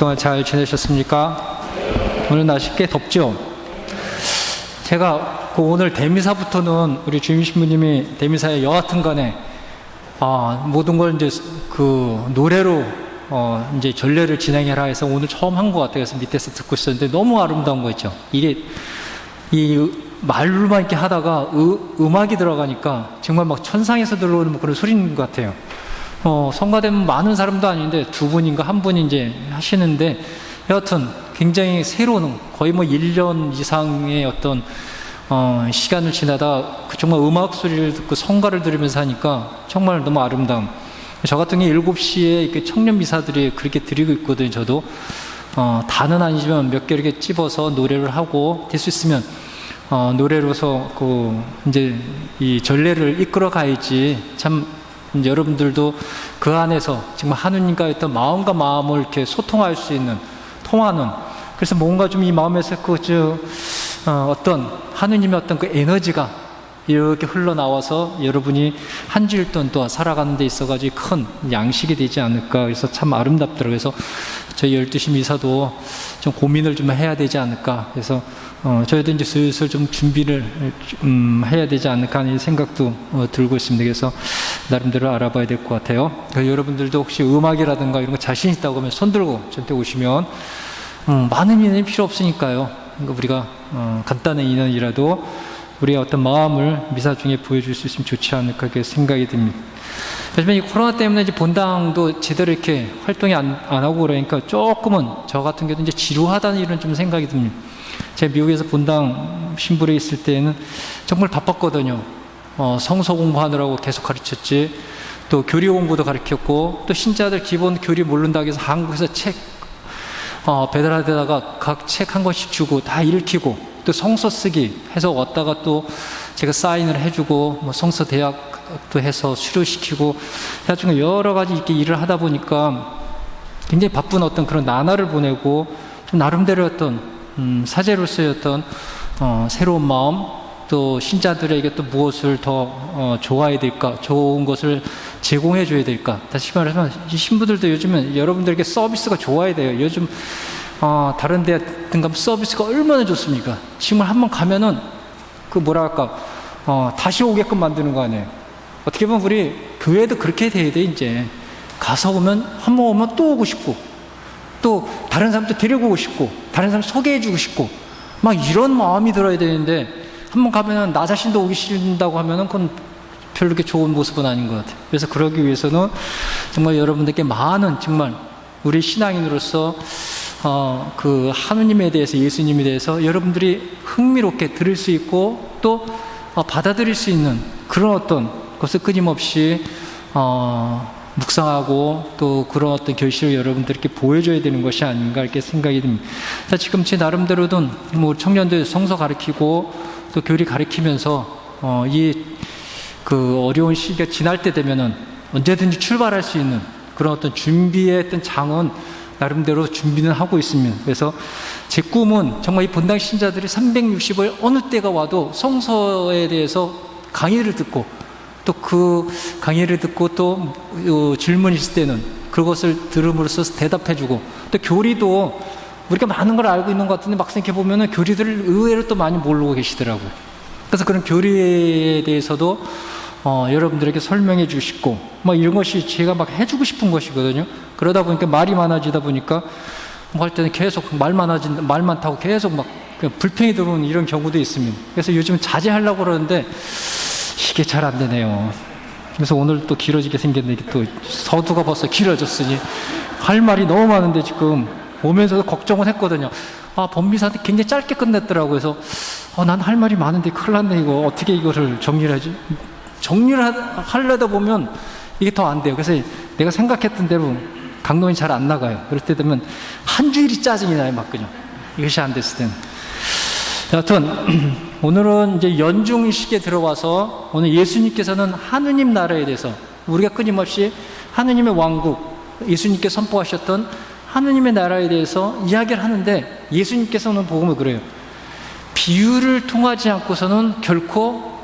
그동안 잘 지내셨습니까? 오늘 날씨 꽤 덥죠? 제가 오늘 대미사부터는 우리 주임 신부님이 대미사에 여하튼 간에 모든 걸 이제 노래로 이제 전례를 진행해라 해서 오늘 처음 한 것 같아요. 그래서 밑에서 듣고 있었는데 너무 아름다운 거 있죠. 이게 이 말로만 이렇게 하다가 음악이 들어가니까 정말 막 천상에서 들어오는 그런 소리인 것 같아요. 성가되면 많은 사람도 아닌데 두 분인가 한 분이 이제 하시는데 여하튼 굉장히 새로운 거의 뭐 1년 이상의 어떤 시간을 지나다 정말 음악 소리를 듣고 성가를 들으면서 하니까 정말 너무 아름다움. 저 같은 경우에 7시에 이렇게 청년 미사들이 그렇게 드리고 있거든요. 저도 다는 아니지만 몇 개 이렇게 찝어서 노래를 하고 될 수 있으면 노래로서 이제 이 전례를 이끌어 가야지 참 여러분들도 그 안에서 정말 하느님과의 어떤 마음과 마음을 이렇게 소통할 수 있는 통하는, 그래서 뭔가 좀 이 마음에서 어떤 하느님의 어떤 그 에너지가 이렇게 흘러나와서 여러분이 한 주일 동안 또 살아가는 데 있어가지고 큰 양식이 되지 않을까. 그래서 참 아름답더라고요. 그래서 저희 12시 미사도 좀 고민을 좀 해야 되지 않을까. 그래서 저희도 이제 슬슬 좀 준비를 해야 되지 않을까 하는 생각도 들고 있습니다. 그래서 나름대로 알아봐야 될 것 같아요. 여러분들도 혹시 음악이라든가 이런 거 자신 있다고 하면 손 들고 저한테 오시면 많은 인원이 필요 없으니까요. 그러니까 우리가 간단한 인원이라도 우리의 어떤 마음을 미사 중에 보여줄 수 있으면 좋지 않을까 그렇게 생각이 듭니다. 하지만 이 코로나 때문에 이제 본당도 제대로 이렇게 활동이 안 하고 그러니까 조금은 저 같은 경우도 이제 지루하다는 이런 좀 생각이 듭니다. 제가 미국에서 본당 신부로 있을 때는 정말 바빴거든요. 성서 공부하느라고 계속 가르쳤지, 또 교리 공부도 가르쳤고, 또 신자들 기본 교리 모른다고 해서 한국에서 책 배달하다가 각 책 한 권씩 주고 다 읽히고, 또 성서 쓰기 해서 왔다가 또 제가 사인을 해주고, 뭐 성서 대학도 해서 수료시키고 해가지고 여러 가지 이렇게 일을 하다 보니까 굉장히 바쁜 어떤 그런 나날을 보내고, 좀 나름대로 어떤 사제로서의 어떤 새로운 마음, 또 신자들에게 또 무엇을 더 좋아해야 될까, 좋은 것을 제공해 줘야 될까. 다시 말하면 이 신부들도 요즘은 여러분들에게 서비스가 좋아야 돼요. 요즘 다른 데 같은 가 서비스가 얼마나 좋습니까? 정말 한번 가면은 다시 오게끔 만드는 거 아니에요. 어떻게 보면 우리 교회도 그렇게 돼야 돼. 이제 가서 오면 한 번 오면 또 오고 싶고, 또 다른 사람도 데리고 오고 싶고, 다른 사람 소개해 주고 싶고, 막 이런 마음이 들어야 되는데, 한 번 가면은 나 자신도 오기 싫다고 하면은 그건 별로 그렇게 좋은 모습은 아닌 것 같아요. 그래서 그러기 위해서는 정말 여러분들께 많은, 정말 우리 신앙인으로서 하느님에 대해서, 예수님에 대해서 여러분들이 흥미롭게 들을 수 있고 또 받아들일 수 있는 그런 어떤 것을 끊임없이 묵상하고, 또 그런 어떤 결실을 여러분들께 보여줘야 되는 것이 아닌가 이렇게 생각이 듭니다. 지금 제 나름대로든 뭐 청년들 성서 가르치고 또 교리 가르치면서 어려운 시기가 지날 때 되면은 언제든지 출발할 수 있는 그런 어떤 준비의 어떤 장은 나름대로 준비는 하고 있습니다. 그래서 제 꿈은 정말 이 본당 신자들이 360일 어느 때가 와도 성서에 대해서 강의를 듣고, 또 그 강의를 듣고 또 질문이 있을 때는 그것을 들음으로써 대답해주고, 또 교리도 우리가 많은 걸 알고 있는 것 같은데 막상 이렇게 보면은 교리들을 의외로 또 많이 모르고 계시더라고요. 그래서 그런 교리에 대해서도 여러분들에게 설명해 주시고, 이런 것이 제가 막 해주고 싶은 것이거든요. 그러다 보니까 말이 많아지다 보니까 뭐 할 때는 계속 말 많다고 계속 막 불평이 들어오는 이런 경우도 있습니다. 그래서 요즘 자제하려고 그러는데 이게 잘 안 되네요. 그래서 오늘 또 길어지게 생겼는데, 또 서두가 벌써 길어졌으니 할 말이 너무 많은데 지금 오면서도 걱정을 했거든요. 법미사한테 굉장히 짧게 끝냈더라고요. 그래서 난 할 말이 많은데 큰일 났네. 이거 어떻게 이거를 정리를 하지? 정리를 하려다 보면 이게 더 안 돼요. 그래서 내가 생각했던 대로 강론이 잘 안 나가요. 그럴 때 되면 한 주일이 짜증이 나요. 막 그냥 이것이 안 됐을 때는. 여하튼 오늘은 이제 연중식에 들어와서 오늘 예수님께서는 하느님 나라에 대해서, 우리가 끊임없이 하느님의 왕국, 예수님께 선포하셨던 하느님의 나라에 대해서 이야기를 하는데, 예수님께서는 복음을 그래요. 비유를 통하지 않고서는 결코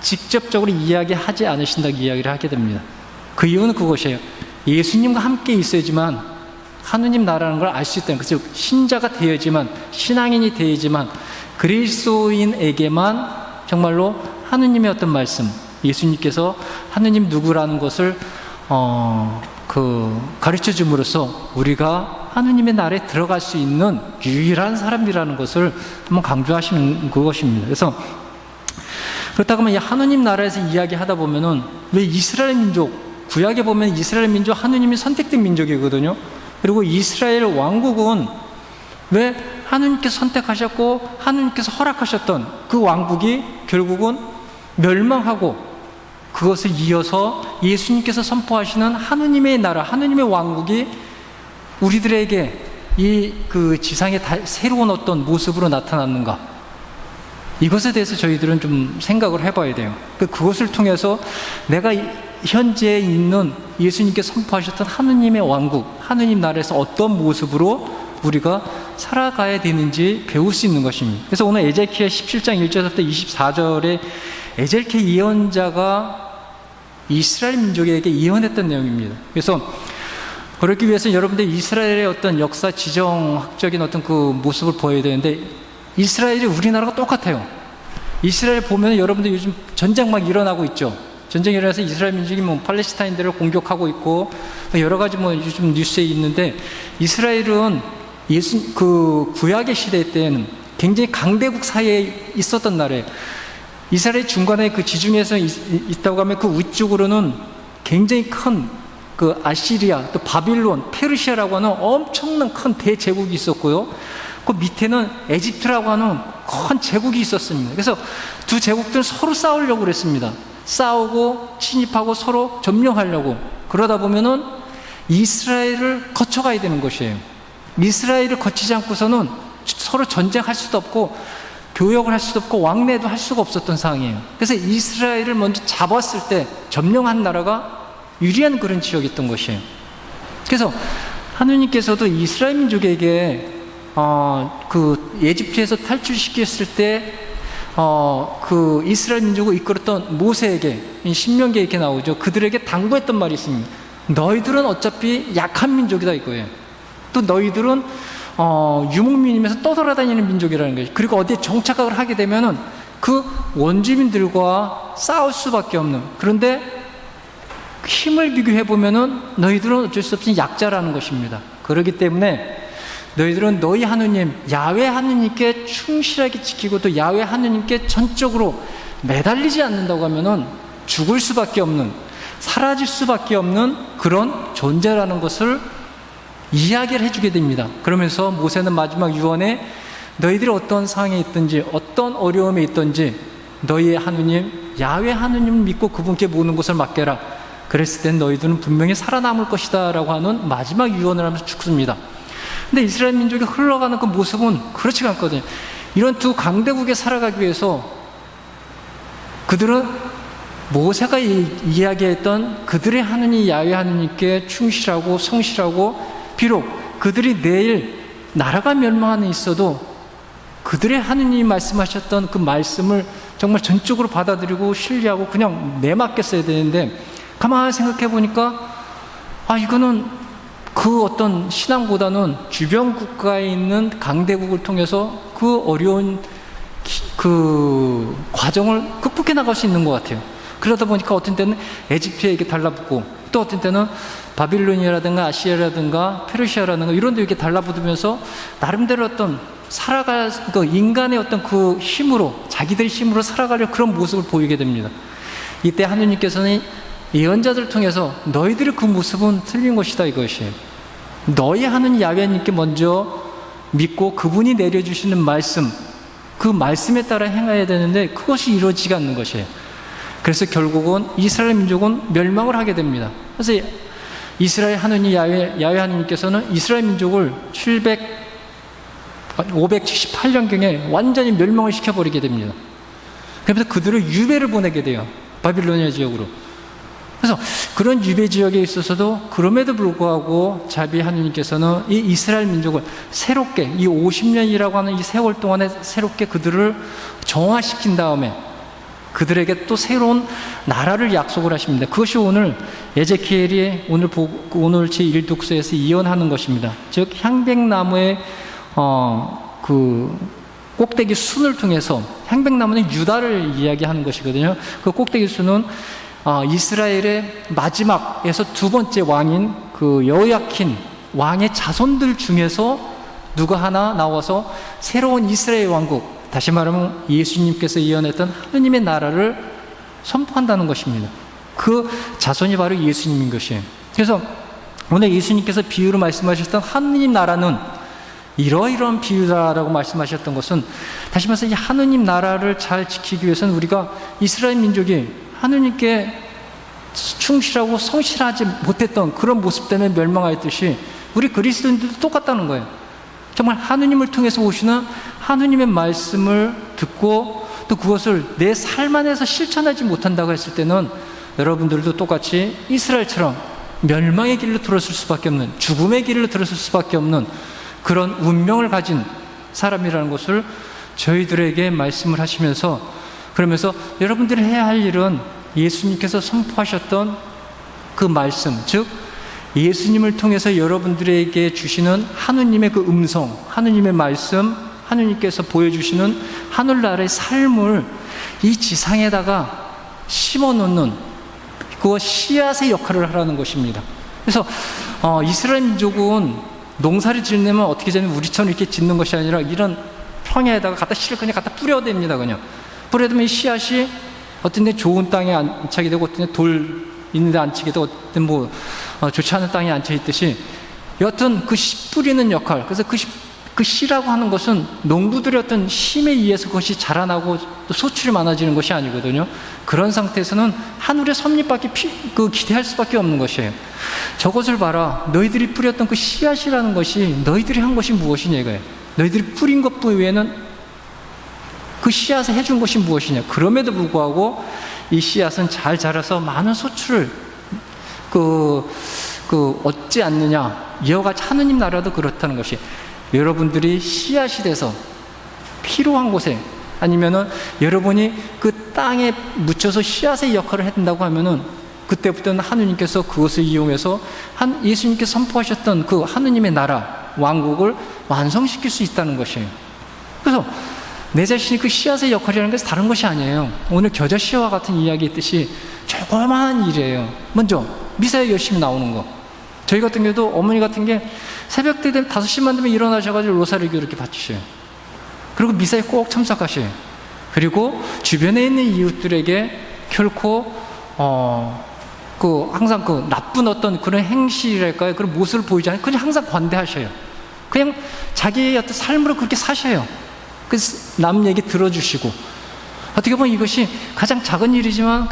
직접적으로 이야기하지 않으신다고 이야기를 하게 됩니다. 그 이유는 그것이에요. 예수님과 함께 있어야지만 하느님 나라는 걸 알 수 있다는 거죠. 신자가 되어야지만, 신앙인이 되어야지만 그리스도인에게만 정말로 하느님의 어떤 말씀, 예수님께서 하느님 누구라는 것을 가르쳐 줌으로써 우리가 하느님의 나라에 들어갈 수 있는 유일한 사람이라는 것을 한번 강조하시는 그것입니다. 그래서 그렇다고 하면 이 하느님 나라에서 이야기하다 보면은 왜 이스라엘 민족, 구약에 보면 이스라엘 민족 하느님이 선택된 민족이거든요. 그리고 이스라엘 왕국은 왜 하느님께서 선택하셨고 하느님께서 허락하셨던 그 왕국이 결국은 멸망하고 그것을 이어서 예수님께서 선포하시는 하느님의 나라, 하느님의 왕국이 우리들에게 이 지상의 새로운 어떤 모습으로 나타났는가, 이것에 대해서 저희들은 좀 생각을 해봐야 돼요. 그것을 통해서 내가 현재 있는 예수님께서 선포하셨던 하느님의 왕국, 하느님 나라에서 어떤 모습으로 우리가 살아가야 되는지 배울 수 있는 것입니다. 그래서 오늘 에제키엘 17장 1절부터 24절에 에제키엘 예언자가 이스라엘 민족에게 예언했던 내용입니다. 그래서 그렇기 위해서 여러분들 이스라엘의 어떤 역사 지정학적인 어떤 그 모습을 보여야 되는데, 이스라엘이 우리나라가 똑같아요. 이스라엘 보면 여러분들 요즘 전쟁 막 일어나고 있죠. 전쟁이 일어나서 이스라엘 민족이 팔레스타인들을 공격하고 있고 여러 가지 요즘 뉴스에 있는데, 이스라엘은 구약의 시대 때에는 굉장히 강대국 사이에 있었던 나라예요. 이스라엘 중간에 그 지중해에서 있다고 하면 그 위쪽으로는 굉장히 큰 아시리아, 또 바빌론, 페르시아라고 하는 엄청난 큰 대제국이 있었고요. 그 밑에는 에집트라고 하는 큰 제국이 있었습니다. 그래서 두 제국들은 서로 싸우려고 그랬습니다. 싸우고 침입하고 서로 점령하려고. 그러다 보면은 이스라엘을 거쳐가야 되는 것이에요. 이스라엘을 거치지 않고서는 서로 전쟁할 수도 없고 교역을 할 수도 없고 왕래도 할 수가 없었던 상황이에요. 그래서 이스라엘을 먼저 잡았을 때 점령한 나라가 유리한 그런 지역이었던 것이에요. 그래서 하느님께서도 이스라엘 민족에게 에집트에서 탈출시켰을 때 이스라엘 민족을 이끌었던 모세에게, 신명기에 이렇게 나오죠. 그들에게 당부했던 말이 있습니다. 너희들은 어차피 약한 민족이다 이거예요. 또 너희들은 유목민이면서 떠돌아다니는 민족이라는 거예요. 그리고 어디에 정착을 하게 되면은 그 원주민들과 싸울 수밖에 없는, 그런데 힘을 비교해 보면은 너희들은 어쩔 수 없이 약자라는 것입니다. 그렇기 때문에 너희들은 너희 하느님 야훼 하느님께 충실하게 지키고 또 야훼 하느님께 전적으로 매달리지 않는다고 하면은 죽을 수밖에 없는, 사라질 수밖에 없는 그런 존재라는 것을 이야기를 해주게 됩니다. 그러면서 모세는 마지막 유언에 너희들이 어떤 상황에 있든지 어떤 어려움에 있든지 너희의 하느님 야훼 하느님을 믿고 그분께 모든 것을 맡겨라. 그랬을 땐 너희들은 분명히 살아남을 것이다 라고 하는 마지막 유언을 하면서 죽습니다. 근데 이스라엘 민족이 흘러가는 그 모습은 그렇지가 않거든요. 이런 두 강대국에 살아가기 위해서 그들은 모세가 이야기했던 그들의 하느님 야훼 하느님께 충실하고 성실하고, 비록 그들이 내일 나라가 멸망하는 있어도 그들의 하느님이 말씀하셨던 그 말씀을 정말 전적으로 받아들이고 신뢰하고 그냥 내맡겼어야 되는데, 가만히 생각해 보니까 이거는 그 어떤 신앙보다는 주변 국가에 있는 강대국을 통해서 그 어려운 그 과정을 극복해 나갈 수 있는 것 같아요. 그러다 보니까 어떤 때는 에집트에게 달라붙고 또 어떤 때는 바빌론이라든가 아시아라든가 페르시아라든가 이런 데 이렇게 달라붙으면서 나름대로 어떤 살아갈 인간의 어떤 그 힘으로, 자기들의 힘으로 살아가려 그런 모습을 보이게 됩니다. 이때 하느님께서는 예언자들을 통해서 너희들의 그 모습은 틀린 것이다 이것이에요. 너희 하느님 야훼님께 먼저 믿고 그분이 내려주시는 말씀, 그 말씀에 따라 행해야 되는데 그것이 이루어지지 않는 것이에요. 그래서 결국은 이스라엘 민족은 멸망을 하게 됩니다. 그래서 이스라엘 하느님 야훼 하느님께서는 이스라엘 민족을 578년경에 완전히 멸망을 시켜버리게 됩니다. 그래서 그들을 유배를 보내게 돼요. 바빌로니아 지역으로. 그래서 그런 유배 지역에 있어서도 그럼에도 불구하고 자비 하느님께서는 이 이스라엘 민족을 새롭게, 이 50년이라고 하는 이 세월 동안에 새롭게 그들을 정화시킨 다음에 그들에게 또 새로운 나라를 약속을 하십니다. 그것이 오늘 에제키엘이 오늘 제1독서에서 예언하는 것입니다. 즉 향백나무의 그 꼭대기 순을 통해서, 향백나무는 유다를 이야기하는 것이거든요. 그 꼭대기 순은 이스라엘의 마지막에서 두 번째 왕인 그 여호야킨 왕의 자손들 중에서 누가 하나 나와서 새로운 이스라엘 왕국, 다시 말하면 예수님께서 예언했던 하느님의 나라를 선포한다는 것입니다. 그 자손이 바로 예수님인 것이에요. 그래서 오늘 예수님께서 비유로 말씀하셨던 하느님 나라는 이러이러한 비유다라고 말씀하셨던 것은, 다시 말해서 이 하느님 나라를 잘 지키기 위해서는 우리가 이스라엘 민족이 하느님께 충실하고 성실하지 못했던 그런 모습 때문에 멸망하였듯이 우리 그리스도인들도 똑같다는 거예요. 정말 하느님을 통해서 오시는 하느님의 말씀을 듣고 또 그것을 내 삶 안에서 실천하지 못한다고 했을 때는 여러분들도 똑같이 이스라엘처럼 멸망의 길로 들어설 수밖에 없는, 죽음의 길로 들어설 수밖에 없는 그런 운명을 가진 사람이라는 것을 저희들에게 말씀을 하시면서, 그러면서 여러분들이 해야 할 일은 예수님께서 선포하셨던 그 말씀, 즉 예수님을 통해서 여러분들에게 주시는 하느님의 그 음성, 하느님의 말씀, 하느님께서 보여주시는 하늘나라의 삶을 이 지상에다가 심어놓는 그 씨앗의 역할을 하라는 것입니다. 그래서 이스라엘 민족은 농사를 짓려면 어떻게 되냐면 우리처럼 이렇게 짓는 것이 아니라 이런 평야에다가 갖다 씨를 그냥 갖다 뿌려야 됩니다. 그냥 뿌려두면 이 씨앗이 어떤 데 좋은 땅에 안착이 되고 어떤 데 돌 있는 데 안착이 되고 어떤 뭐 좋지 않은 땅에 안착 있듯이, 여하튼 그 씨 뿌리는 역할, 그래서 그 씨라고 하는 것은 농부들의 어떤 힘에 의해서 그것이 자라나고 또 소출이 많아지는 것이 아니거든요. 그런 상태에서는 하늘의 섭리밖에 기대할 수밖에 없는 것이에요. 저것을 봐라, 너희들이 뿌렸던 그 씨앗이라는 것이 너희들이 한 것이 무엇이냐 이거예요. 너희들이 뿌린 것 외에는 그 씨앗을 해준 것이 무엇이냐. 그럼에도 불구하고 이 씨앗은 잘 자라서 많은 소출을 얻지 않느냐. 이와 같이 하느님 나라도 그렇다는 것이, 여러분들이 씨앗이 돼서 필요한 곳에, 아니면은 여러분이 그 땅에 묻혀서 씨앗의 역할을 해준다고 하면은 그때부터는 하느님께서 그것을 이용해서 예수님께서 선포하셨던 그 하느님의 나라, 왕국을 완성시킬 수 있다는 것이에요. 그래서 내 자신이 그 씨앗의 역할이라는 것은 다른 것이 아니에요. 오늘 겨자씨와 같은 이야기 있듯이 조그마한 일이에요. 먼저 미사에 열심히 나오는 거. 저희 같은 경우도 어머니 같은 게 새벽 때 되면 5시만 되면 일어나셔가지고 로사리교 이렇게 바치셔요. 그리고 미사에 꼭 참석하셔요. 그리고 주변에 있는 이웃들에게 결코 항상 그 나쁜 어떤 그런 행실이랄까요, 그런 모습을 보이지 않아요. 그냥 항상 관대하셔요. 그냥 자기의 어떤 삶으로 그렇게 사셔요. 그래서 남 얘기 들어주시고, 어떻게 보면 이것이 가장 작은 일이지만,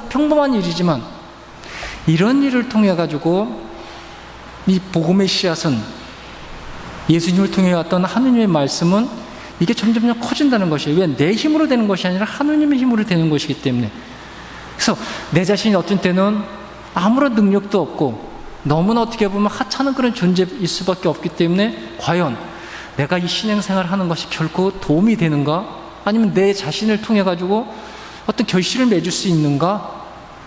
평범한 일이지만, 이런 일을 통해 가지고 이 복음의 씨앗은, 예수님을 통해 왔던 하느님의 말씀은 이게 점점 커진다는 것이에요. 왜? 내 힘으로 되는 것이 아니라 하느님의 힘으로 되는 것이기 때문에. 그래서 내 자신이 어떤 때는 아무런 능력도 없고 너무나 어떻게 보면 하찮은 그런 존재일 수밖에 없기 때문에, 과연 내가 이 신앙생활을 하는 것이 결코 도움이 되는가? 아니면 내 자신을 통해 가지고 어떤 결실을 맺을 수 있는가?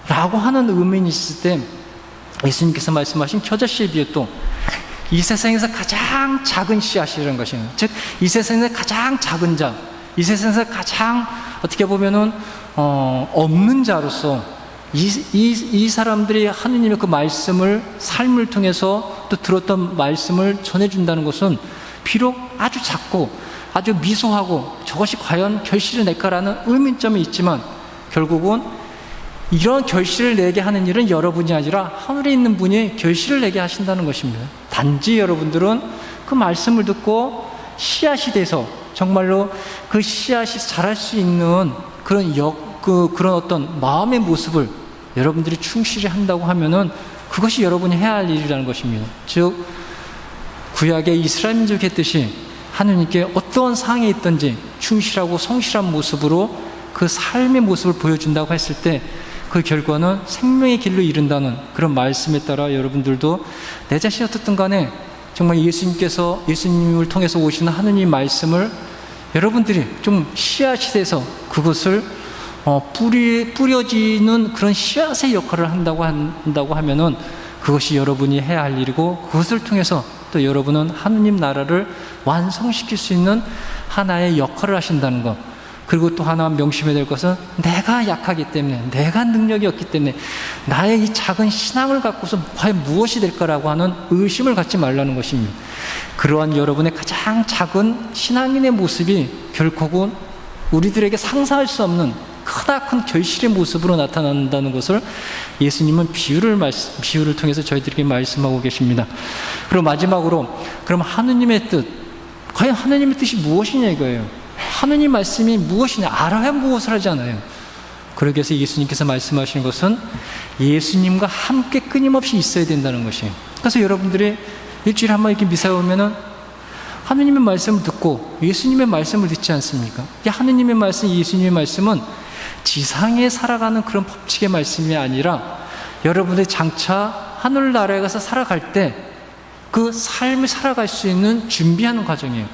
라고 하는 의문이 있을 때 예수님께서 말씀하신 겨자씨의 비유도 이 세상에서 가장 작은 씨앗이라는 것이에요. 즉 이 세상에서 가장 작은 자, 이 세상에서 가장 어떻게 보면은 없는 자로서 이 사람들이 하느님의 그 말씀을 삶을 통해서 또 들었던 말씀을 전해준다는 것은 비록 아주 작고 아주 미소하고 저것이 과연 결실을 낼까라는 의문점이 있지만, 결국은 이런 결실을 내게 하는 일은 여러분이 아니라 하늘에 있는 분이 결실을 내게 하신다는 것입니다. 단지 여러분들은 그 말씀을 듣고 씨앗이 돼서 정말로 그 씨앗이 자랄 수 있는 그런 어떤 마음의 모습을 여러분들이 충실히 한다고 하면은 그것이 여러분이 해야 할 일이라는 것입니다. 즉 구약의 이스라엘 민족이 했듯이 하느님께 어떠한 상황에 있든지 충실하고 성실한 모습으로 그 삶의 모습을 보여준다고 했을 때 그 결과는 생명의 길로 이른다는 그런 말씀에 따라 여러분들도 내 자신이 어떻든 간에 정말 예수님을 통해서 오시는 하느님 말씀을 여러분들이 좀 씨앗이 돼서 그것을 뿌려지는 그런 씨앗의 역할을 한다고 하면은 그것이 여러분이 해야 할 일이고, 그것을 통해서 또 여러분은 하느님 나라를 완성시킬 수 있는 하나의 역할을 하신다는 것. 그리고 또 하나 명심해야 될 것은, 내가 약하기 때문에, 내가 능력이 없기 때문에 나의 이 작은 신앙을 갖고서 과연 무엇이 될까라고 하는 의심을 갖지 말라는 것입니다. 그러한 여러분의 가장 작은 신앙인의 모습이 결국은 우리들에게 상상할 수 없는 크나큰 결실의 모습으로 나타난다는 것을 예수님은 비유를 통해서 저희들에게 말씀하고 계십니다. 그리고 마지막으로, 그럼 하느님의 뜻, 과연 하느님의 뜻이 무엇이냐 이거예요. 하느님 말씀이 무엇이냐, 알아야 무엇을 하잖아요. 그러기 위해서 예수님께서 말씀하시는 것은 예수님과 함께 끊임없이 있어야 된다는 것이에요. 그래서 여러분들이 일주일에 한 번 이렇게 미사에 오면은 하느님의 말씀을 듣고 예수님의 말씀을 듣지 않습니까? 이 하느님의 말씀, 예수님의 말씀은 지상에 살아가는 그런 법칙의 말씀이 아니라 여러분들이 장차 하늘나라에 가서 살아갈 때 그 삶을 살아갈 수 있는 준비하는 과정이에요.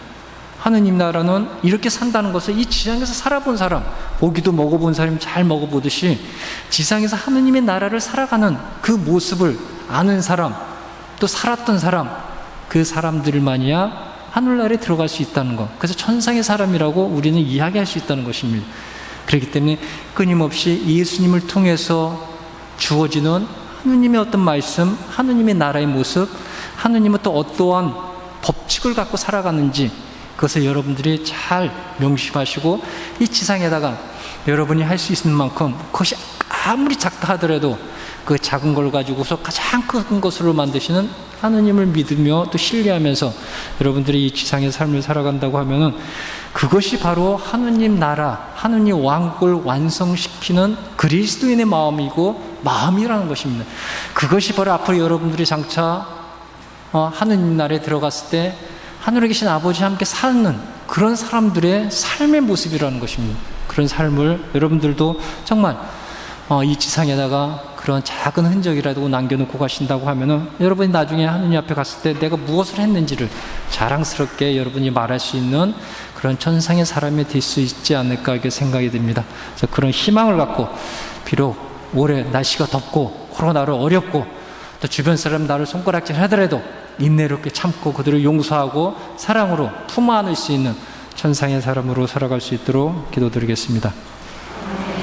하느님 나라는 이렇게 산다는 것을 이 지상에서 살아본 사람, 고기도 먹어본 사람이 잘 먹어보듯이 지상에서 하느님의 나라를 살아가는 그 모습을 아는 사람, 또 살았던 사람, 그 사람들만이야 하늘나라에 들어갈 수 있다는 것. 그래서 천상의 사람이라고 우리는 이야기할 수 있다는 것입니다. 그렇기 때문에 끊임없이 예수님을 통해서 주어지는 하느님의 어떤 말씀, 하느님의 나라의 모습, 하느님은 또 어떠한 법칙을 갖고 살아가는지, 그것을 여러분들이 잘 명심하시고 이 지상에다가 여러분이 할 수 있는 만큼, 그것이 아무리 작다 하더라도 그 작은 걸 가지고서 가장 큰 것으로 만드시는 하느님을 믿으며 또 신뢰하면서 여러분들이 이 지상의 삶을 살아간다고 하면은 그것이 바로 하느님 나라, 하느님 왕국을 완성시키는 그리스도인의 마음이라는 것입니다. 그것이 바로 앞으로 여러분들이 장차 하느님 나라에 들어갔을 때 하늘에 계신 아버지와 함께 사는 그런 사람들의 삶의 모습이라는 것입니다. 그런 삶을 여러분들도 정말 이 지상에다가 그런 작은 흔적이라도 남겨놓고 가신다고 하면은 여러분이 나중에 하느님 앞에 갔을 때 내가 무엇을 했는지를 자랑스럽게 여러분이 말할 수 있는 그런 천상의 사람이 될 수 있지 않을까 이렇게 생각이 듭니다. 그래서 그런 희망을 갖고, 비록 올해 날씨가 덥고 코로나로 어렵고 또 주변 사람 나를 손가락질 하더라도 인내롭게 참고 그들을 용서하고 사랑으로 품 안을 수 있는 천상의 사람으로 살아갈 수 있도록 기도드리겠습니다.